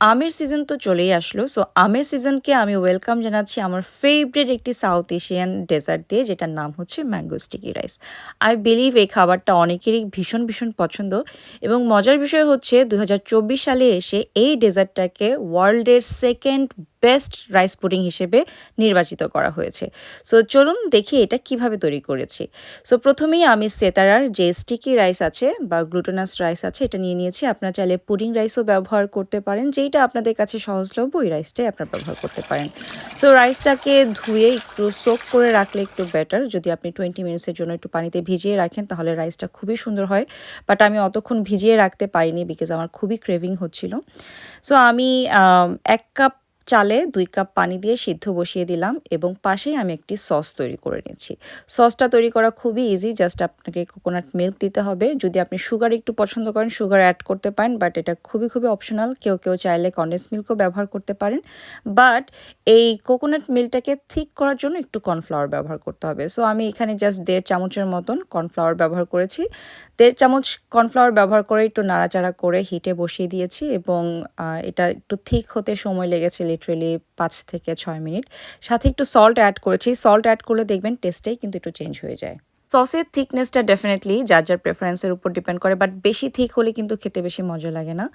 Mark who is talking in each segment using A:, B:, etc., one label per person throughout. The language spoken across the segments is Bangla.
A: আমের সিজন তো চলেই আসলো। সো আমের সিজনকে আমি ওয়েলকাম জানাচ্ছি আমার ফেভারিট একটি সাউথ এশিয়ান ডেজার্ট দিয়ে, যেটার নাম হচ্ছে mango sticky rice. I believe এই খাবারটা অনেকেরই ভীষণ, ভীষণ পছন্দ এবং মজার বিষয় হচ্ছে ২০২৪ সালে এসে এই ডেজার্টটাকে ওয়ার্ল্ডের 2nd বেস্ট রাইস পুডিং হিসেবে নির্বাচিত করা হয়েছে। সো চলুন দেখি এটা কিভাবে তৈরি করেছি। সো প্রথমেই আমি সেতারার যে স্টিকি রাইস আছে বা গ্লুটেনাস রাইস আছে এটা নিয়ে নিয়েছি। আপনারা চাইলে পুডিং রাইসও ব্যবহার করতে পারেন, যেইটা আপনাদের কাছে সহজলভ্য ওই রাইসটাই আপনারা ব্যবহার করতে পারেন। সো রাইসটাকে ধুয়ে একটু সোক করে রাখলে একটু বেটার। যদি আপনি 20 মিনিটসের জন্য একটু পানিতে ভিজিয়ে রাখেন তাহলে রাইসটা খুবই সুন্দর হয়। বাট আমি অতক্ষণ ভিজিয়ে রাখতে পারিনি বিকজ আমার খুবই ক্রেভিং হচ্ছিল। সো আমি ১ কাপ চালে ২ কাপ পানি দিয়ে সিদ্ধ বসিয়ে দিলাম এবং পাশেই আমি একটি সস তৈরি করে নিচ্ছি। সসটা তৈরি করা খুবই ইজি, জাস্ট আপনাকে কোকোনাট মিল্ক দিতে হবে। যদি আপনি সুগার একটু পছন্দ করেন সুগার অ্যাড করতে পারেন, বাট এটা খুবই, খুবই অপশনাল। কেউ চাইলে কনডেন্স মিল্কও ব্যবহার করতে পারেন। বাট এই কোকোনাট মিল্কটাকে থিক করার জন্য একটু কর্নফ্লাওয়ার ব্যবহার করতে হবে। সো আমি এখানে জাস্ট ১.৫ চামচের মতন কর্নফ্লাওয়ার ব্যবহার করেছি। ১.৫ চামচ কর্নফ্লাওয়ার ব্যবহার করে একটু নাড়াচাড়া করে হিটে বসিয়ে দিয়েছি এবং এটা একটু থিক হতে সময় লেগেছে লিটারেলি ৫ থেকে ৬ মিনিট। সাথে একটু সল্ট অ্যাড করেছি। সল্ট অ্যাড করলে দেখবেন টেস্টটাই কিন্তু একটু চেঞ্জ হয়ে যায়। সসের থিকনেসটা ডেফিনেটলি যার প্রেফারেন্সের উপর ডিপেন্ড করে, বাট বেশি থিক হলে কিন্তু খেতে বেশি মজা লাগে না।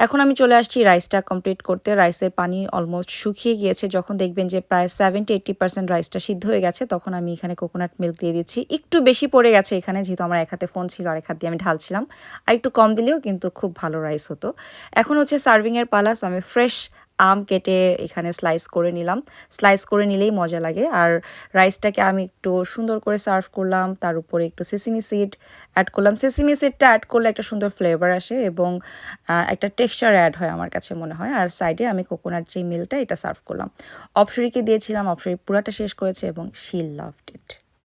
A: এখন আমি চলে আসছি রাইসটা কমপ্লিট করতে। রাইসের পানি অলমোস্ট শুকিয়ে গিয়েছে। যখন দেখবেন যে প্রায় 70-80% রাইসটা সিদ্ধ হয়ে গেছে তখন আমি এখানে কোকোনাট মিল্ক দিয়ে দিচ্ছি। একটু বেশি পড়ে গেছে এখানে, যেহেতু আমার এক হাতে ফোন ছিল আরেক হাত দিয়ে আমি ঢালছিলাম। আর একটু কম দিলেও কিন্তু খুব ভালো রাইস হতো। এখন হচ্ছে সার্ভিংয়ের পালা। সো আমি ফ্রেশ আম কেটে এখানে স্লাইস করে নিলাম। স্লাইস করে নিলেই মজা লাগে। আর রাইসটাকে আমি একটু সুন্দর করে সার্ভ করলাম। তার উপরে একটু সেসিমি সিড অ্যাড করলাম। সেসিমি সিডটা অ্যাড করলে একটা সুন্দর ফ্লেভার আসে এবং একটা টেক্সচার অ্যাড হয় আমার কাছে মনে হয়। আর সাইডে আমি কোকোনাট যে মিল্কটা এটা সার্ভ করলাম। অপসরীকে দিয়েছিলাম, অপসরী পুরাটা শেষ করেছে এবং শি লাভড ইট।